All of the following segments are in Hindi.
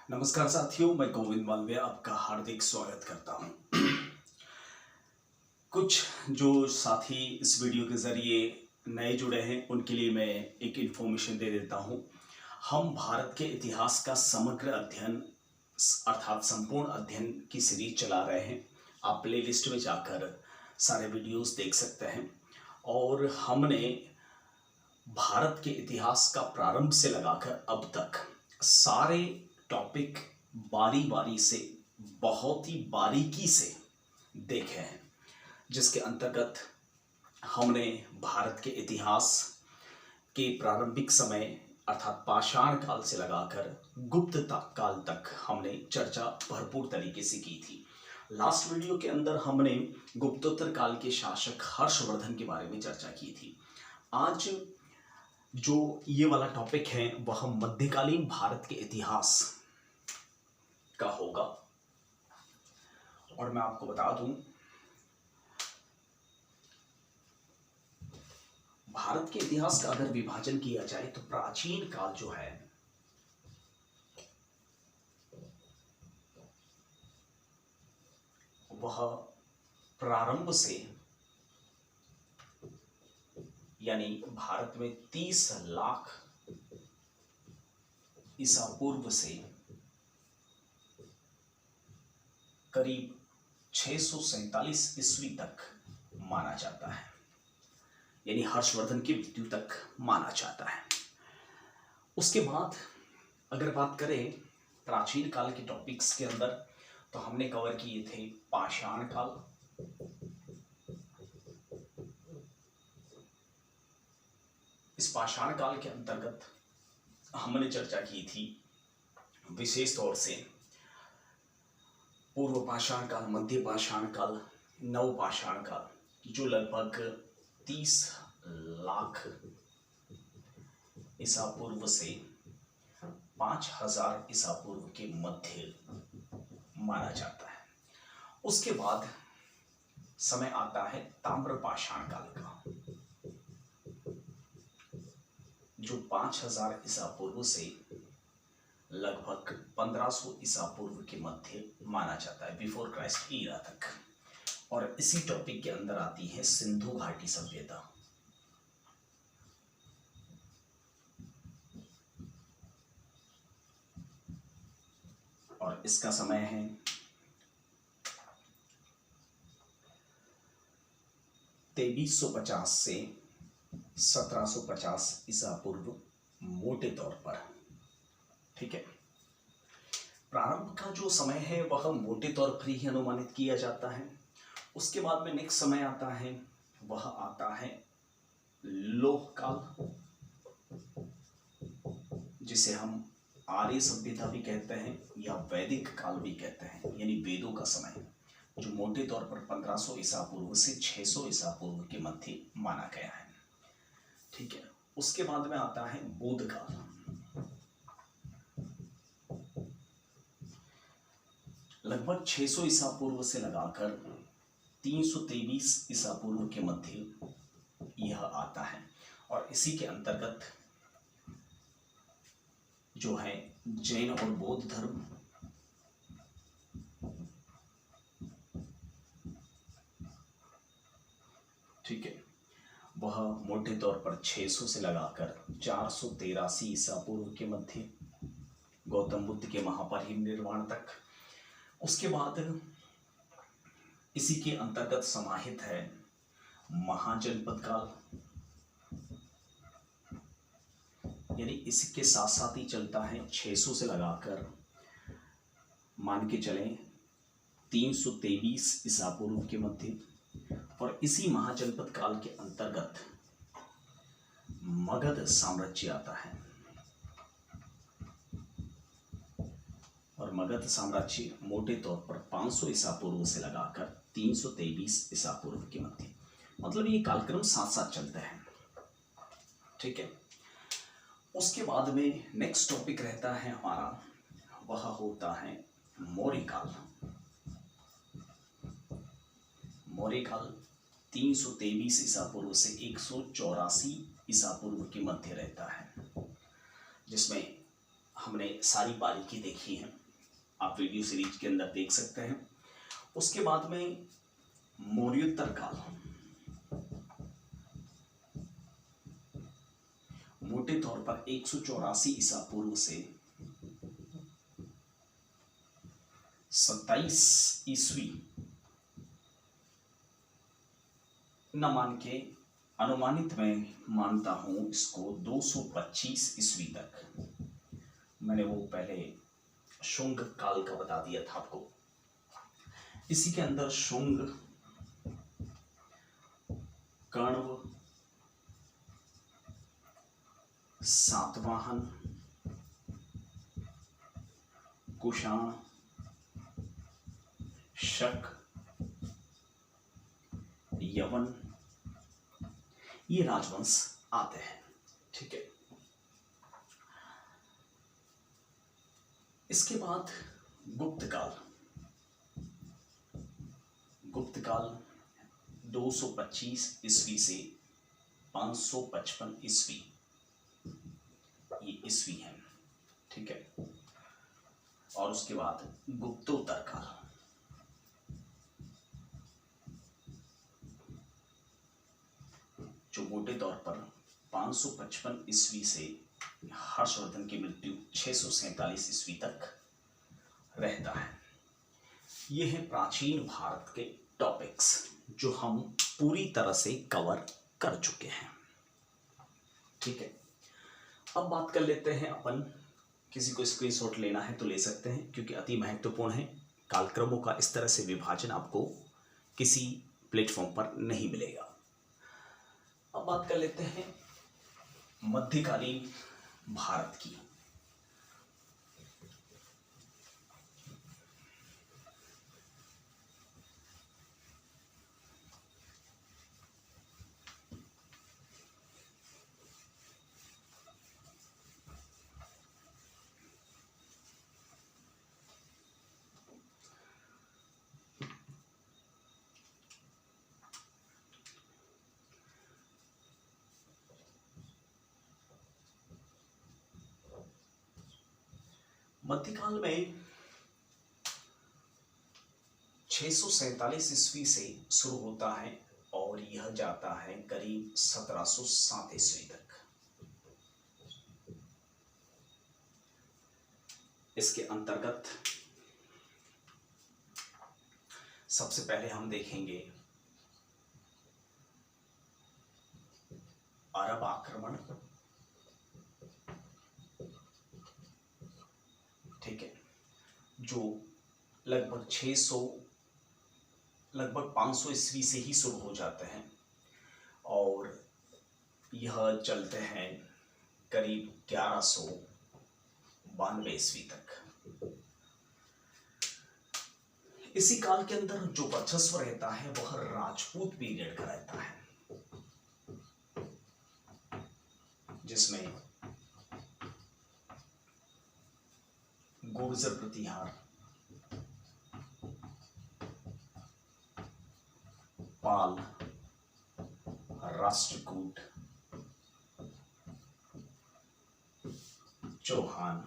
नमस्कार साथियों, मैं गोविंद मालवीय आपका हार्दिक स्वागत करता हूं। कुछ जो साथी इस वीडियो के ज़रिए नए जुड़े हैं उनके लिए मैं एक इन्फॉर्मेशन दे देता हूं। हम भारत के इतिहास का समग्र अध्ययन अर्थात संपूर्ण अध्ययन की सीरीज चला रहे हैं। आप प्लेलिस्ट में जाकर सारे वीडियोस देख सकते हैं और हमने भारत के इतिहास का प्रारंभ से लगाकर अब तक सारे टॉपिक बारी बारी से बहुत ही बारीकी से देखे हैं, जिसके अंतर्गत हमने भारत के इतिहास के प्रारंभिक समय अर्थात पाषाण काल से लगाकर गुप्त काल तक हमने चर्चा भरपूर तरीके से की थी। लास्ट वीडियो के अंदर हमने गुप्तोत्तर काल के शासक हर्षवर्धन के बारे में चर्चा की थी। आज जो ये वाला टॉपिक है वह मध्यकालीन भारत के इतिहास का होगा। और मैं आपको बता दूं, भारत के इतिहास का अगर विभाजन किया जाए तो प्राचीन काल जो है वह प्रारंभ से यानी भारत में 30 लाख ईसा पूर्व से करीब 647 ईस्वी तक माना जाता है, यानी हर्षवर्धन की मृत्यु तक माना जाता है। उसके बाद अगर बात करें प्राचीन काल के टॉपिक्स के अंदर, तो हमने कवर किए थे पाषाण काल, इस पाषाण काल के अंतर्गत हमने चर्चा की थी विशेष तौर से पूर्व पाषाण काल, मध्य पाषाण काल, नव पाषाण काल, जो लगभग 30 लाख ईसा पूर्व से 5000 ईसा पूर्व के मध्य माना जाता है। उसके बाद समय आता है ताम्र पाषाण काल का, जो 5000 ईसा पूर्व से लगभग 1500 ईसा पूर्व के मध्य माना जाता है, बिफोर क्राइस्ट ईरा तक। और इसी टॉपिक के अंदर आती है सिंधु घाटी सभ्यता। और इसका समय है 2350 से 1750 ईसा पूर्व मोटे तौर पर। ठीक है, प्रारंभ का जो समय है वह मोटे तौर पर ही अनुमानित किया जाता है। उसके बाद में नेक्स्ट समय आता है, वह आता है लोह काल, जिसे हम आर्य सभ्यता भी कहते हैं या वैदिक काल भी कहते हैं, यानी वेदों का समय, जो मोटे तौर पर 1500 ईसा पूर्व से 600 ईसा पूर्व के मध्य माना गया है। ठीक है, उसके बाद में आता है बौद्ध काल, लगभग 600 ईसा पूर्व से लगाकर 323 ईसा पूर्व के मध्य यह आता है। और इसी के अंतर्गत जो है जैन और बौद्ध धर्म, ठीक है, वह मोटे तौर पर 600 से लगाकर 483 ईसा पूर्व के मध्य गौतम बुद्ध के महापरिनिर्वाण तक। उसके बाद इसी के अंतर्गत समाहित है महाजनपद काल, यानी इसके साथ साथ ही चलता है 600 से लगाकर मान के चलें 323 ईसा पूर्व के मध्य। और इसी महाजनपद काल के अंतर्गत मगध साम्राज्य आता है, और मगध साम्राज्य मोटे तौर पर 500 ईसा पूर्व से लगाकर 323 ईसा पूर्व के मध्य, मतलब ये कालक्रम साथ साथ चलते हैं। ठीक है, उसके बाद में नेक्स्ट टॉपिक रहता है हमारा, वह होता है मौर्य काल। मौर्य काल 323 ईसा पूर्व से 184 ईसा पूर्व के मध्य रहता है, जिसमें हमने सारी बारीकी देखी है, आप वीडियो सीरीज के अंदर देख सकते हैं। उसके बाद में मौर्योत्तर काल, मोटे तौर पर 184 ईसा पूर्व से 27 ईस्वी न मान के अनुमानित मैं मानता हूं इसको 225 ईस्वी तक। मैंने वो पहले शुंग काल का बता दिया था आपको। इसी के अंदर शुंग, कण्व, सातवाहन, कुषाण, शक, यवन, ये राजवंश आते हैं। ठीक है, इसके बाद गुप्त काल। गुप्त काल 225 ईस्वी से 555 ईस्वी, ये ईस्वी है। ठीक है, और उसके बाद गुप्तोत्तर काल। जो मोटे तौर पर 555 ईस्वी से हर्षवर्धन की मृत्यु 647 ईस्वी तक रहता है। ये है प्राचीन भारत के टॉपिक्स जो हम पूरी तरह से कवर कर चुके हैं। ठीक है, अब बात कर लेते हैं अपन, किसी को स्क्रीनशॉट लेना है तो ले सकते हैं क्योंकि अति महत्वपूर्ण है। कालक्रमों का इस तरह से विभाजन आपको किसी प्लेटफॉर्म पर नहीं मिलेगा। अब बात कर लेते हैं मध्यकालीन भारत की। मध्यकाल में 647 ईस्वी से शुरू होता है और यह जाता है करीब 1707 ईस्वी तक। इसके अंतर्गत सबसे पहले हम देखेंगे अरब आक्रमण। ठीक है, जो लगभग 500 ईस्वी से ही शुरू हो जाते हैं और यह चलते हैं करीब 1192 ईस्वी तक। इसी काल के अंदर जो वर्चस्व रहता है वह राजपूत पीरियड का रहता है, जिसमें गुर्जर प्रतिहार, पाल, राष्ट्रकूट, चौहान,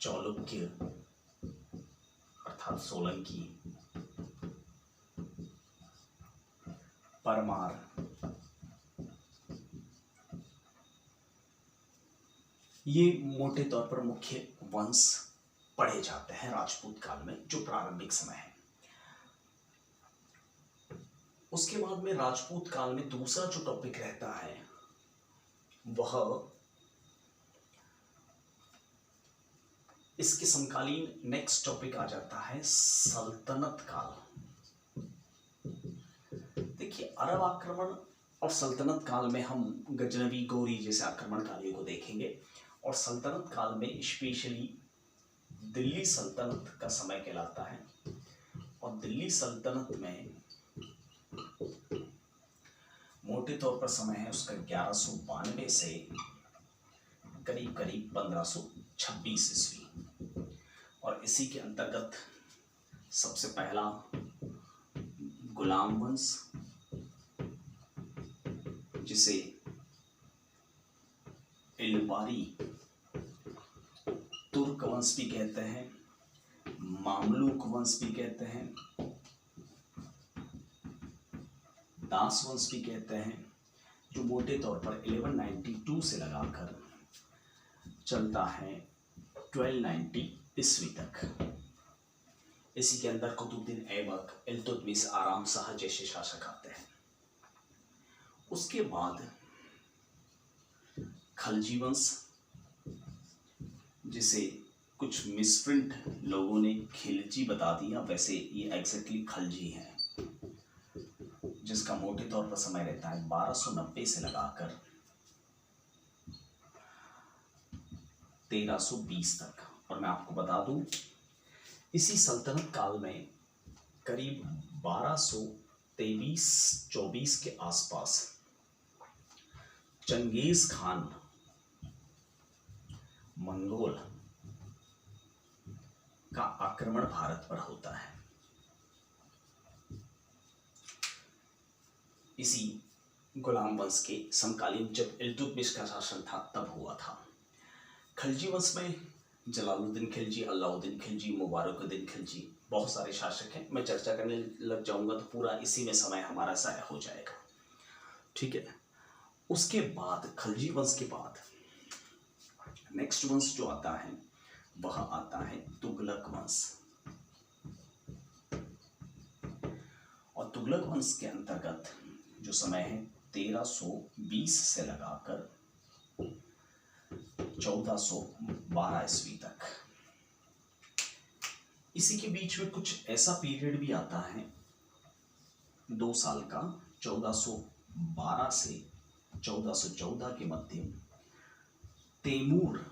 चालुक्य अर्थात सोलंकी, परमार, ये मोटे तौर पर मुख्य वंश पढ़े जाते हैं राजपूत काल में, जो प्रारंभिक समय है। उसके बाद में राजपूत काल में दूसरा जो टॉपिक रहता है वह इसके समकालीन नेक्स्ट टॉपिक आ जाता है सल्तनत काल। देखिए, अरब आक्रमण और सल्तनत काल में हम गजनवी गौरी जैसे आक्रमणकारियों को देखेंगे और सल्तनत काल में स्पेशली दिल्ली सल्तनत का समय कहलाता है और दिल्ली सल्तनत में मोटे तौर पर समय है उसका 1192 से करीब 1526 ईस्वी। और इसी के अंतर्गत सबसे पहला गुलाम वंश, जिसे इल्बारी तुर्क वंश भी कहते हैं, मामलुक वंश भी कहते हैं, दास वंश भी कहते हैं, जो मोटे तौर पर 1192 से लगाकर चलता है 1290 ईस्वी तक। इसी के अंदर कुतुबुद्दीन ऐबक, इल्तुतमिश, आराम शाह जैसे शासक आते हैं। उसके बाद खलजी वंश, जिसे कुछ मिसप्रिंट लोगों ने खिलजी बता दिया, वैसे ये एग्जैक्टली खलजी है, जिसका मोटे तौर पर समय रहता है 1290 से लगाकर 1320 तक। और मैं आपको बता दूं, इसी सल्तनत काल में करीब 1223-24 के आसपास चंगेज खान मंगोल का आक्रमण भारत पर होता है। इसी गुलाम वंश के समकालीन जब इल्तुतमिश का शासन था तब हुआ था। खलजी वंश में जलालुद्दीन खिलजी, अलाउद्दीन खिलजी, मुबारकुद्दीन खिलजी, बहुत सारे शासक हैं। मैं चर्चा करने लग जाऊंगा तो पूरा इसी में समय हमारा ज़ाया हो जाएगा, ठीक है। उसके बाद खलजी वंश के बाद नेक्स्ट वंश जो आता है वह आता है तुगलक वंश। और तुगलक वंश के अंतर्गत जो समय है 1320 से लगाकर 1412 ईस्वी तक। इसी के बीच में कुछ ऐसा पीरियड भी आता है 2 साल का, 1412 से 1414 के मध्य तैमूर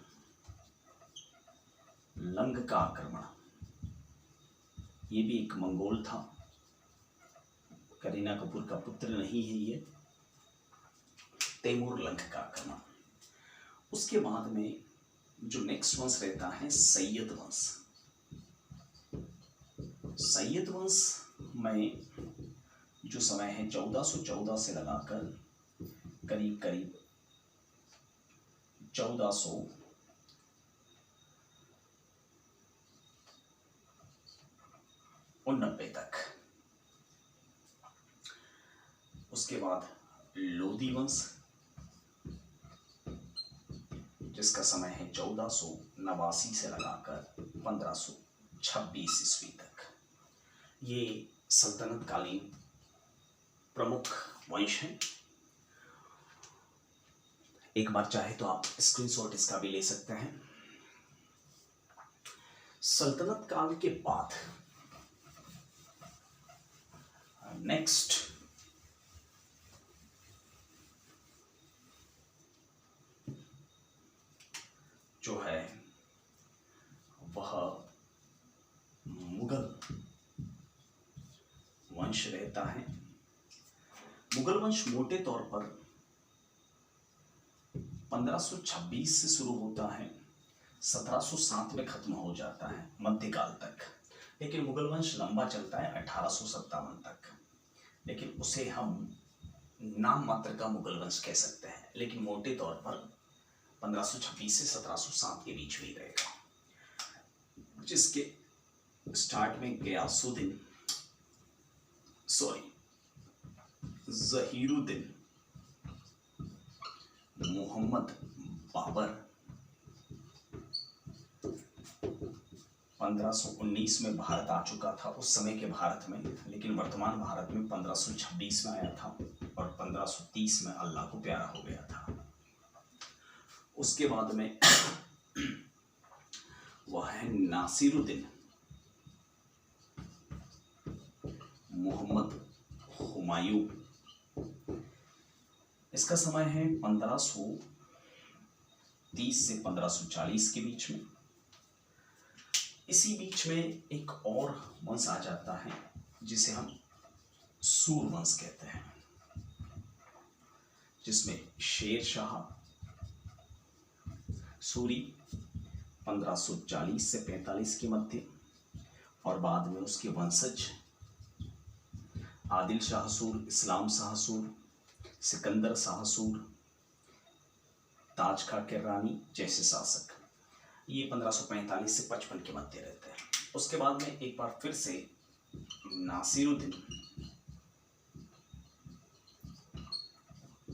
लंग का आक्रमण। ये भी एक मंगोल था, करीना कपूर का पुत्र नहीं है ये, तैमूर लंग का आक्रमण। उसके बाद में जो नेक्स्ट वंश रहता है सैयद वंश। सैयद वंश में जो समय है 1414 से लगाकर करीब करीब 1489 तक। उसके बाद लोदी वंश, जिसका समय है 1489 से लगाकर 1526 ईस्वी तक। ये सल्तनत कालीन प्रमुख वंश हैं। एक बार चाहे तो आप स्क्रीनशॉट इसका भी ले सकते हैं। सल्तनत काल के बाद नेक्स्ट जो है वह मुगल वंश रहता है। मुगल वंश मोटे तौर पर 1526 से शुरू होता है, 1707 में खत्म हो जाता है मध्यकाल तक। लेकिन मुगल वंश लंबा चलता है 1857 तक, लेकिन उसे हम नाम मात्र का मुगल वंश कह सकते हैं। लेकिन मोटे तौर पर 1526 से 1707 के बीच में ही रहेगा, जिसके स्टार्ट में ज़हीरुद्दीन मोहम्मद बाबर 1519 में भारत आ चुका था उस समय के भारत में, लेकिन वर्तमान भारत में 1526 में आया था और 1530 में अल्लाह को प्यारा हो गया था। उसके बाद में वह है नासिरुद्दीन मोहम्मद हुमायूं। इसका समय है 1530 से 1540 के बीच में। इसी बीच में एक और वंश आ जाता है जिसे हम सूर वंश कहते हैं, जिसमें शेर शाह सूरी 1540 से 45 के मध्य, और बाद में उसके वंशज आदिल शाह सूर, इस्लाम शाह सूर, सिकंदर शाह सूर, ताज खां किर्रानी जैसे शासक। ये 1545 से 55 के मध्य रहते हैं। उसके बाद में एक बार फिर से नासिरुद्दीन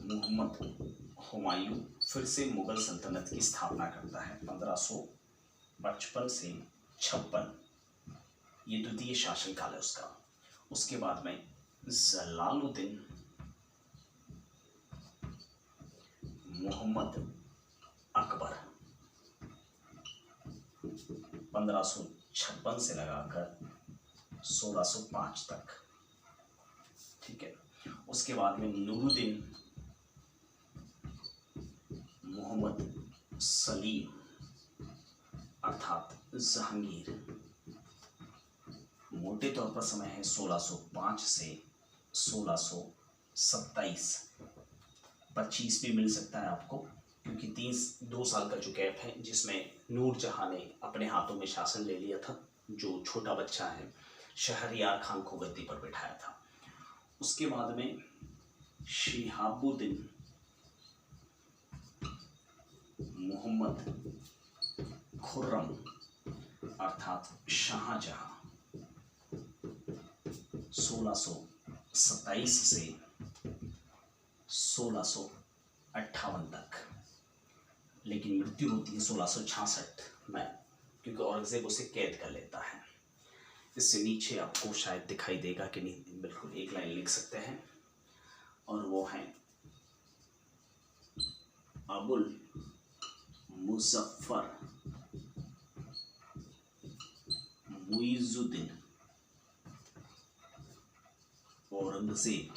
मोहम्मद हुमायूं फिर से मुगल सल्तनत की स्थापना करता है 1555 से 56, ये द्वितीय शासनकाल है उसका। उसके बाद में जलालुद्दीन मोहम्मद अकबर 1556 से लगाकर 1605 तक, ठीक है। उसके बाद में नूरुद्दीन मोहम्मद सलीम अर्थात जहांगीर, मोटे तौर पर समय है 1605 से 1627, 25 भी मिल सकता है आपको, क्योंकि 2 साल का जो गैप है जिसमें नूरजहां ने अपने हाथों में शासन ले लिया था, जो छोटा बच्चा है शहरयार खान को गद्दी पर बैठाया था। उसके बाद में शिहाबुद्दीन मोहम्मद खुर्रम अर्थात शाहजहां 1627 से 1658 तक, लेकिन मृत्यु होती है 1666 में, क्योंकि औरंगजेब उसे कैद कर लेता है। इससे नीचे आपको शायद दिखाई देगा कि नहीं, बिल्कुल एक लाइन लिख सकते हैं, और वो है अबुल मुजफ्फर मुइजुद्दीन औरंगजेब।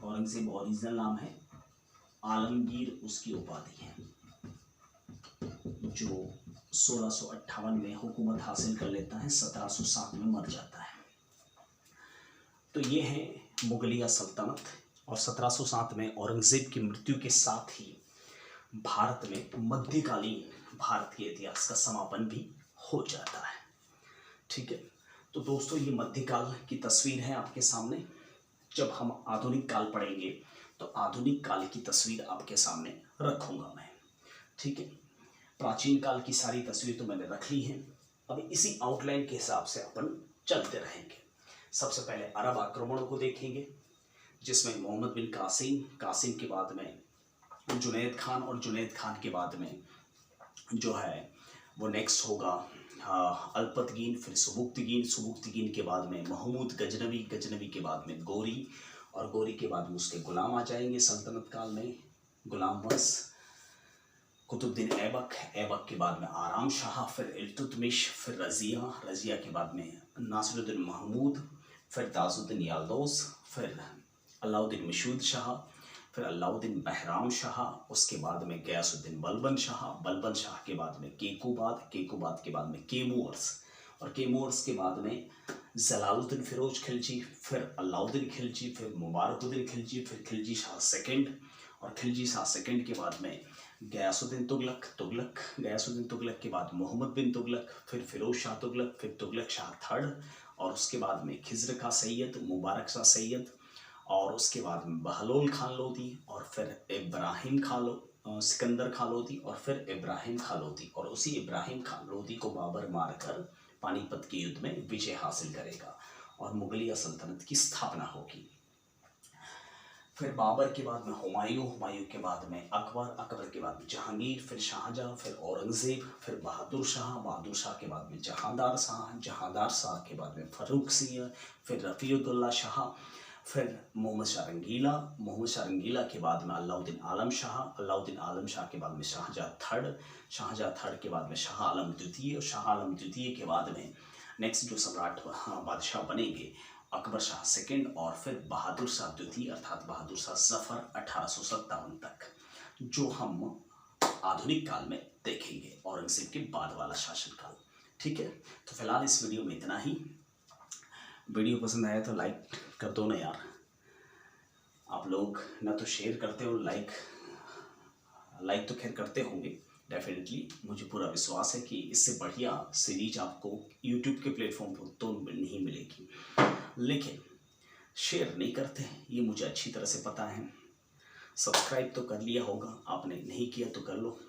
औरंगजेब ओरिजिनल नाम है, आलमगीर उसकी उपाधि है, जो 1658 में हुकूमत हासिल कर लेता है, 1707 में मर जाता है। तो ये है मुगलिया सल्तनत, और 1707 में औरंगजेब की मृत्यु के साथ ही भारत में मध्यकालीन भारत के इतिहास का समापन भी हो जाता है, ठीक है। तो दोस्तों, ये मध्यकाल की तस्वीर है आपके सामने। जब हम आधुनिक काल पढ़ेंगे तो आधुनिक काल की तस्वीर आपके सामने रखूंगा मैं, ठीक है। प्राचीन काल की सारी तस्वीर तो मैंने रख ली है, अब इसी आउटलाइन के हिसाब से अपन चलते रहेंगे। सबसे पहले अरब आक्रमणों को देखेंगे, जिसमें मोहम्मद बिन कासिम के बाद में जुनैद खान, और जुनैद खान के बाद में जो है वो नेक्स्ट होगा अल्पतगीन, फिर सुबुक्तगीन के बाद में महमूद गजनवी के बाद में गोरी, और गोरी के बाद में उसके गुलाम आ जाएंगे सल्तनत काल में, गुलाम वंश, कुतुबुद्दीन ऐबक के बाद में आराम शाह, फिर इल्तुतमिश, फिर रजिया के बाद में नासिरुद्दीन महमूद, फिर ताजुद्दीन याल्दौस, फिर अलाउद्दीन मशहूद शाह, फिर अलाउद्दीन बहराम शाह, उसके बाद में गयासुद्दीन बलबन शाह के बाद में केकूबाद के बाद में केमूर्स, और केमूर्स के बाद में जलालुद्दीन फिरोज खिलजी, फिर अलाउद्दीन खिलजी, फिर मुबारकुद्दीन खिलजी, फिर खिलजी शाह सेकंड, और खिलजी शाह सेकंड के बाद में गयासुद्दीन तुगलक के बाद मोहम्मद बिन तुगलक, फिर फिरोज शाह तुगलक, फिर तुगलक शाह थर्ड, और उसके बाद में खिज़र का सैयद, मुबारक शाह सैयद, और उसके बाद में बहलोल खान लोदी, और फिर इब्राहिम सिकंदर खान लोदी, और फिर इब्राहिम खान लोदी, और उसी इब्राहिम खान लोदी को बाबर मारकर पानीपत के युद्ध में विजय हासिल करेगा और मुगलिया सल्तनत की स्थापना होगी। फिर बाबर के बाद में हुमायूं के बाद में अकबर के बाद में जहांगीर, फिर शाहजहां, फिर औरंगजेब, फिर बहादुर शाह के बाद में जहांदार शाह के बाद में फर्रुख सिंह, फिर रफ़ीउद्दौला शाह, फिर मोहम्मद शाह रंगीला के बाद में अलाउद्दीन आलम शाह के बाद में शाहजहां थर्ड के बाद में शाह आलम द्वितीय, और शाह आलम द्वितीय के बाद में नेक्स्ट जो सम्राट बादशाह बनेंगे अकबर शाह सेकंड, और फिर बहादुर शाह द्वितीय अर्थात बहादुर शाह जफर 1857 तक, जो हम आधुनिक काल में देखेंगे, औरंगजेब के बाद वाला शासनकाल, ठीक है। तो फिलहाल इस वीडियो में इतना ही। वीडियो पसंद आया तो लाइक कर दो ना यार, आप लोग ना तो शेयर करते हो, लाइक तो खैर करते होंगे डेफिनेटली, मुझे पूरा विश्वास है कि इससे बढ़िया सीरीज आपको यूट्यूब के प्लेटफॉर्म पर तो नहीं मिलेगी, लेकिन शेयर नहीं करते, ये मुझे अच्छी तरह से पता है। सब्सक्राइब तो कर लिया होगा आपने, नहीं किया तो कर लो।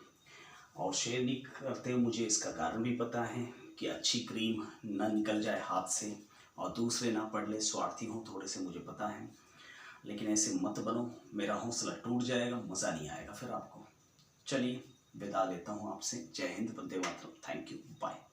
और शेयर नहीं करते हो, मुझे इसका कारण भी पता है कि अच्छी क्रीम ना निकल जाए हाथ से और दूसरे ना पढ़ ले, स्वार्थी हूँ थोड़े से, मुझे पता है। लेकिन ऐसे मत बनो, मेरा हौसला टूट जाएगा, मज़ा नहीं आएगा फिर आपको। चलिए विदा लेता हूँ आपसे। जय हिंद, वंदे मातरम। Thank you, bye.